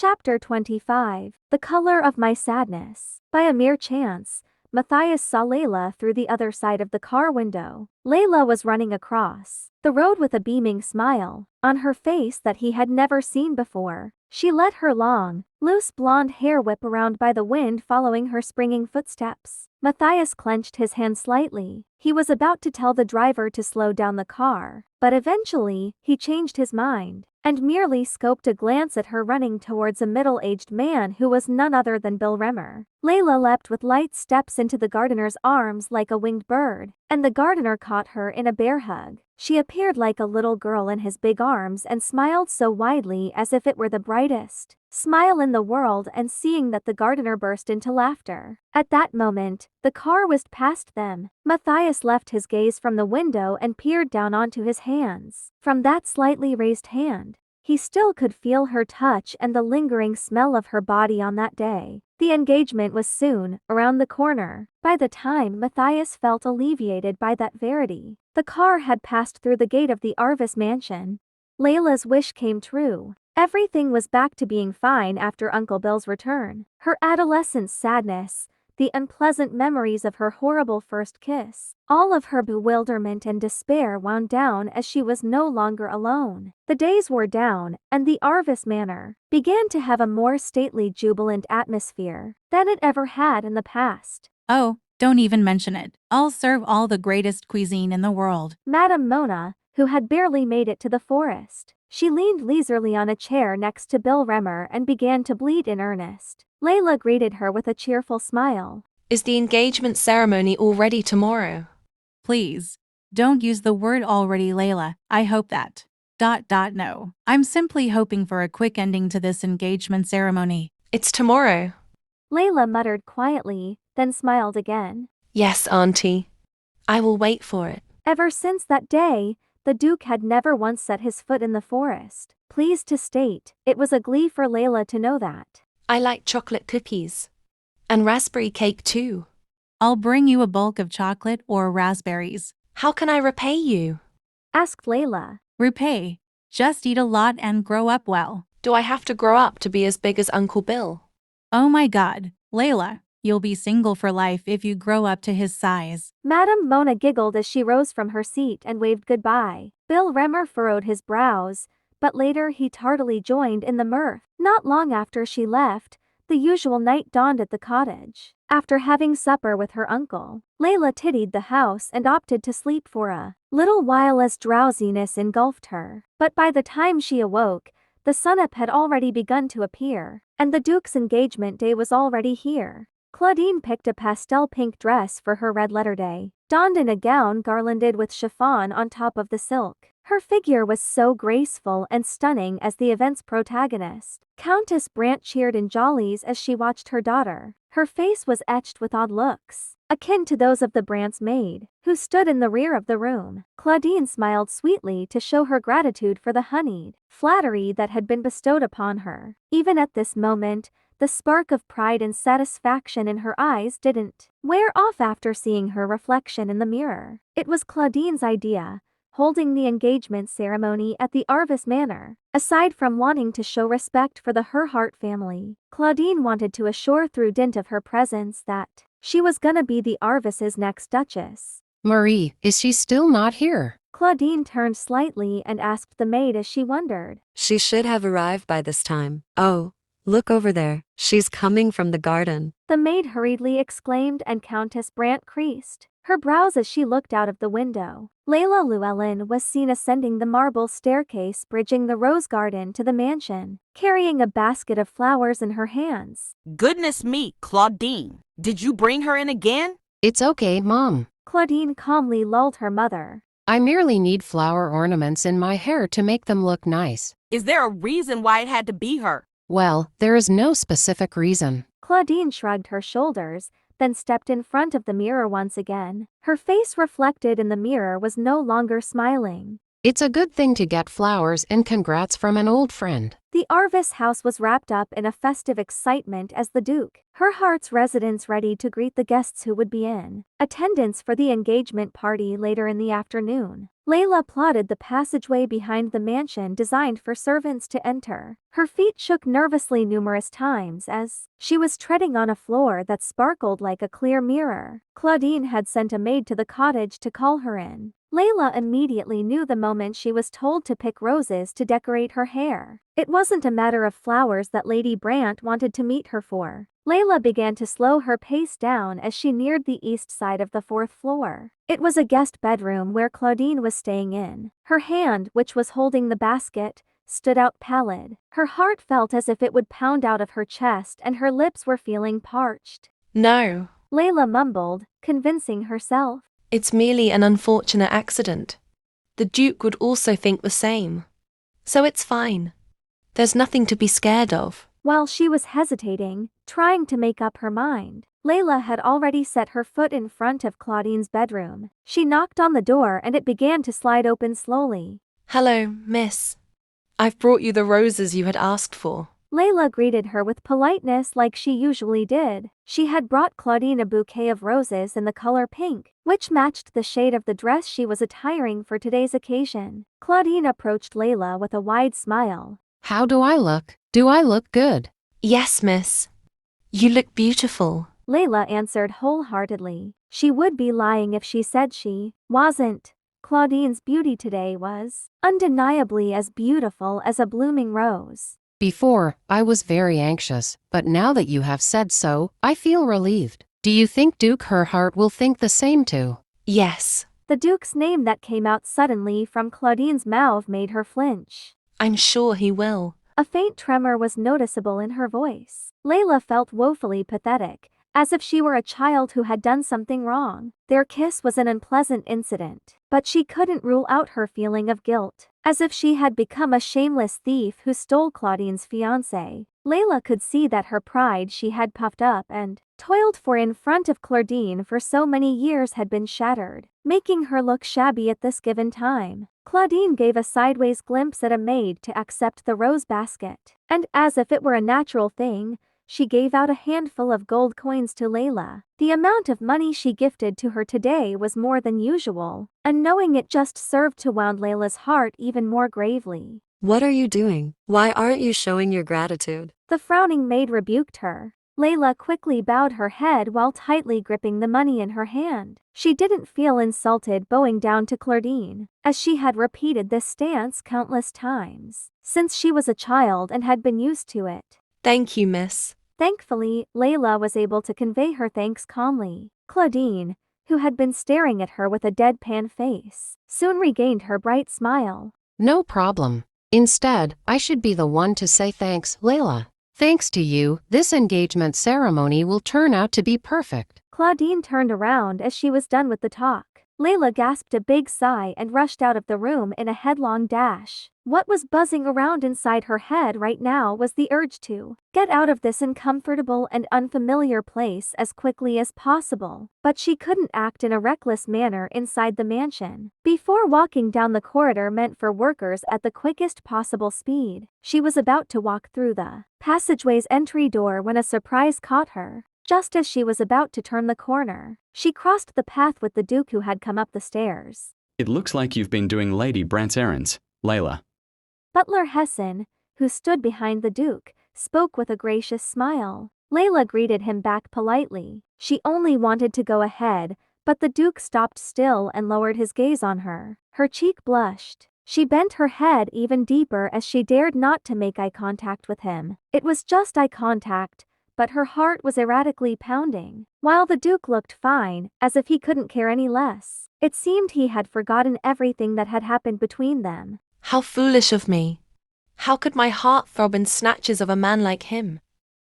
Chapter 25. The Color of My Sadness. By a mere chance, Matias saw Layla through the other side of the car window. Layla was running across the road with a beaming smile on her face that he had never seen before. She let her long, loose blonde hair whip around by the wind following her springing footsteps. Matias clenched his hand slightly. He was about to tell the driver to slow down the car, but eventually, he changed his mind and merely scoped a glance at her running towards a middle-aged man who was none other than Bill Remmer. Layla leapt with light steps into the gardener's arms like a winged bird, and the gardener caught her in a bear hug. She appeared like a little girl in his big arms and smiled so widely as if it were the brightest smile in the world, and seeing that the gardener burst into laughter. At that moment, the car whizzed past them. Matias left his gaze from the window and peered down onto his hands. From that slightly raised hand, he still could feel her touch and the lingering smell of her body on that day. The engagement was soon around the corner. By the time Matias felt alleviated by that verity, the car had passed through the gate of the Arvis mansion. Layla's wish came true. Everything was back to being fine after Uncle Bill's return. Her adolescent sadness, the unpleasant memories of her horrible first kiss, all of her bewilderment and despair wound down as she was no longer alone. The days wore down, and the Arvis Manor began to have a more stately, jubilant atmosphere than it ever had in the past. Oh, don't even mention it. I'll serve all the greatest cuisine in the world. Madame Mona, who had barely made it to the forest, she leaned leisurely on a chair next to Bill Remmer and began to bleat in earnest. Layla greeted her with a cheerful smile. Is the engagement ceremony already tomorrow? Please, don't use the word already, Layla. I hope that. No. I'm simply hoping for a quick ending to this engagement ceremony. It's tomorrow. Layla muttered quietly, then smiled again. Yes, Auntie. I will wait for it. Ever since that day, the Duke had never once set his foot in the forest. Pleased to state, it was a glee for Layla to know that. I like chocolate cookies. And raspberry cake too. I'll bring you a bulk of chocolate or raspberries. How can I repay you? Asked Layla. Repay. Just eat a lot and grow up well. Do I have to grow up to be as big as Uncle Bill? Oh my God, Layla, you'll be single for life if you grow up to his size. Madame Mona giggled as she rose from her seat and waved goodbye. Bill Remmer furrowed his brows, but later he tardily joined in the mirth. Not long after she left, the usual night dawned at the cottage. After having supper with her uncle, Layla tidied the house and opted to sleep for a little while as drowsiness engulfed her. But by the time she awoke, the sun-up had already begun to appear, and the Duke's engagement day was already here. Claudine picked a pastel pink dress for her red-letter day, donned in a gown garlanded with chiffon on top of the silk. Her figure was so graceful and stunning as the event's protagonist. Countess Brant cheered in jollies as she watched her daughter. Her face was etched with odd looks, akin to those of the Brant's maid, who stood in the rear of the room. Claudine smiled sweetly to show her gratitude for the honeyed flattery that had been bestowed upon her. Even at this moment, the spark of pride and satisfaction in her eyes didn't wear off after seeing her reflection in the mirror. It was Claudine's idea, holding the engagement ceremony at the Arvis Manor. Aside from wanting to show respect for the Herhart family, Claudine wanted to assure through dint of her presence that she was gonna be the Arvis's next duchess. Marie, is she still not here? Claudine turned slightly and asked the maid as she wondered. She should have arrived by this time. Oh, look over there. She's coming from the garden. The maid hurriedly exclaimed, and Countess Brant creased her brows as she looked out of the window. Layla Llewellyn was seen ascending the marble staircase bridging the rose garden to the mansion, carrying a basket of flowers in her hands. Goodness me, Claudine. Did you bring her in again? It's okay, Mom. Claudine calmly lulled her mother. I merely need flower ornaments in my hair to make them look nice. Is there a reason why it had to be her? Well, there is no specific reason. Claudine shrugged her shoulders, then stepped in front of the mirror once again. Her face reflected in the mirror was no longer smiling. It's a good thing to get flowers and congrats from an old friend. The Arvis house was wrapped up in a festive excitement as the Duke, Herhart's residence, ready to greet the guests who would be in attendance for the engagement party later in the afternoon. Layla plotted the passageway behind the mansion designed for servants to enter. Her feet shook nervously numerous times as she was treading on a floor that sparkled like a clear mirror. Claudine had sent a maid to the cottage to call her in. Layla immediately knew the moment she was told to pick roses to decorate her hair. It wasn't a matter of flowers that Lady Brant wanted to meet her for. Layla began to slow her pace down as she neared the east side of the 4th floor. It was a guest bedroom where Claudine was staying in. Her hand, which was holding the basket, stood out pallid. Her heart felt as if it would pound out of her chest and her lips were feeling parched. No, Layla mumbled, convincing herself. it's merely an unfortunate accident. The Duke would also think the same. So it's fine. There's nothing to be scared of. While she was hesitating, trying to make up her mind, Layla had already set her foot in front of Claudine's bedroom. She knocked on the door and it began to slide open slowly. Hello, miss. I've brought you the roses you had asked for. Layla greeted her with politeness like she usually did. She had brought Claudine a bouquet of roses in the color pink, which matched the shade of the dress she was attiring for today's occasion. Claudine approached Layla with a wide smile. How do I look? Do I look good? Yes, miss. You look beautiful. Layla answered wholeheartedly. She would be lying if she said she wasn't. Claudine's beauty today was undeniably as beautiful as a blooming rose. Before, I was very anxious, but now that you have said so, I feel relieved. Do you think Duke Herhart will think the same too? Yes, The Duke's name that came out suddenly from Claudine's mouth made her flinch. I'm sure he will. A faint tremor was noticeable in her voice. Layla felt woefully pathetic, as if she were a child who had done something wrong. Their kiss was an unpleasant incident, but she couldn't rule out her feeling of guilt, as if she had become a shameless thief who stole Claudine's fiancé. Layla could see that her pride she had puffed up and toiled for in front of Claudine for so many years had been shattered, making her look shabby at this given time. Claudine gave a sideways glimpse at a maid to accept the rose basket, and as if it were a natural thing, she gave out a handful of gold coins to Layla. The amount of money she gifted to her today was more than usual, and knowing it just served to wound Layla's heart even more gravely. What are you doing? Why aren't you showing your gratitude? The frowning maid rebuked her. Layla quickly bowed her head while tightly gripping the money in her hand. She didn't feel insulted bowing down to Claudine, as she had repeated this stance countless times, since she was a child and had been used to it. Thank you, miss. Thankfully, Layla was able to convey her thanks calmly. Claudine, who had been staring at her with a deadpan face, soon regained her bright smile. No problem. Instead, I should be the one to say thanks, Layla. Thanks to you, this engagement ceremony will turn out to be perfect. Claudine turned around as she was done with the talk. Layla gasped a big sigh and rushed out of the room in a headlong dash. What was buzzing around inside her head right now was the urge to get out of this uncomfortable and unfamiliar place as quickly as possible. But she couldn't act in a reckless manner inside the mansion. Before walking down the corridor meant for workers at the quickest possible speed, she was about to walk through the passageway's entry door when a surprise caught her. Just as she was about to turn the corner, she crossed the path with the Duke who had come up the stairs. It looks like you've been doing Lady Brant's errands, Layla. Butler Hessen, who stood behind the Duke, spoke with a gracious smile. Layla greeted him back politely. She only wanted to go ahead, but the Duke stopped still and lowered his gaze on her. Her cheek blushed. She bent her head even deeper as she dared not to make eye contact with him. It was just eye contact, but her heart was erratically pounding. While the Duke looked fine, as if he couldn't care any less, it seemed he had forgotten everything that had happened between them. How foolish of me. How could my heart throb in snatches of a man like him?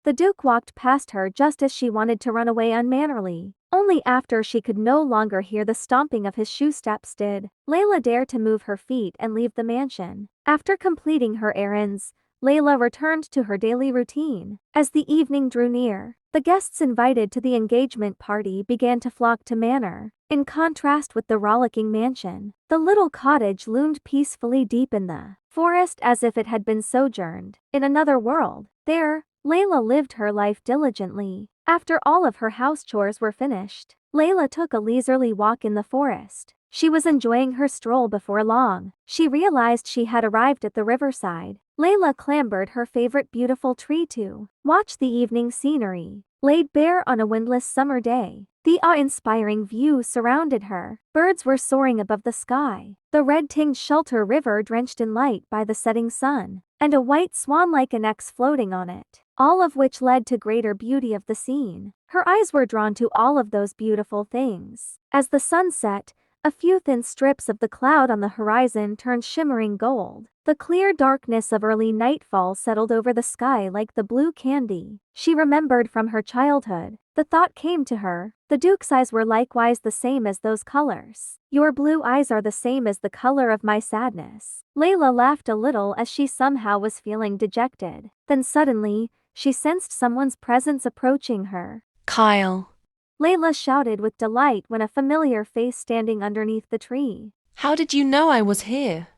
The Duke walked past her just as she wanted to run away unmannerly. Only after she could no longer hear the stomping of his shoe steps did Layla dare to move her feet and leave the mansion. After completing her errands, Layla returned to her daily routine. As the evening drew near, the guests invited to the engagement party began to flock to Manor. In contrast with the rollicking mansion, the little cottage loomed peacefully deep in the forest as if it had been sojourned in another world. There, Layla lived her life diligently. After all of her house chores were finished, Layla took a leisurely walk in the forest. She was enjoying her stroll before long. She realized she had arrived at the riverside. Layla clambered her favorite beautiful tree to watch the evening scenery. Laid bare on a windless summer day, the awe-inspiring view surrounded her. Birds were soaring above the sky, the red-tinged shelter river drenched in light by the setting sun, and a white swan like an X floating on it, all of which led to greater beauty of the scene. Her eyes were drawn to all of those beautiful things. As the sun set, a few thin strips of the cloud on the horizon turned shimmering gold. The clear darkness of early nightfall settled over the sky like the blue candy she remembered from her childhood. The thought came to her, the Duke's eyes were likewise the same as those colors. Your blue eyes are the same as the color of my sadness. Layla laughed a little as she somehow was feeling dejected. Then suddenly, she sensed someone's presence approaching her. Kyle, Layla shouted with delight when a familiar face standing underneath the tree. how did you know I was here?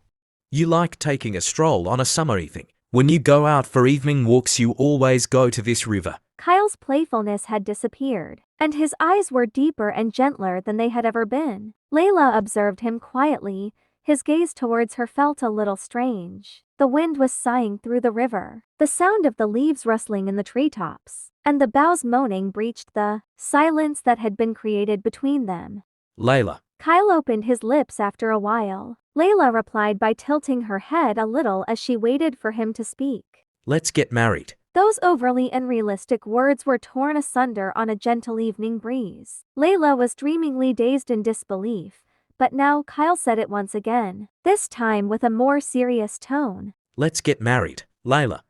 You like taking a stroll on a summer evening. When you go out for evening walks, you always go to this river. Kyle's playfulness had disappeared, and his eyes were deeper and gentler than they had ever been. Layla observed him quietly, his gaze towards her felt a little strange. The wind was sighing through the river, the sound of the leaves rustling in the treetops, and the boughs moaning breached the silence that had been created between them. Layla, Kyle opened his lips after a while. Layla replied by tilting her head a little as she waited for him to speak. let's get married. Those overly unrealistic words were torn asunder on a gentle evening breeze. Layla was dreamingly dazed in disbelief, but now Kyle said it once again, this time with a more serious tone. Let's get married, Layla.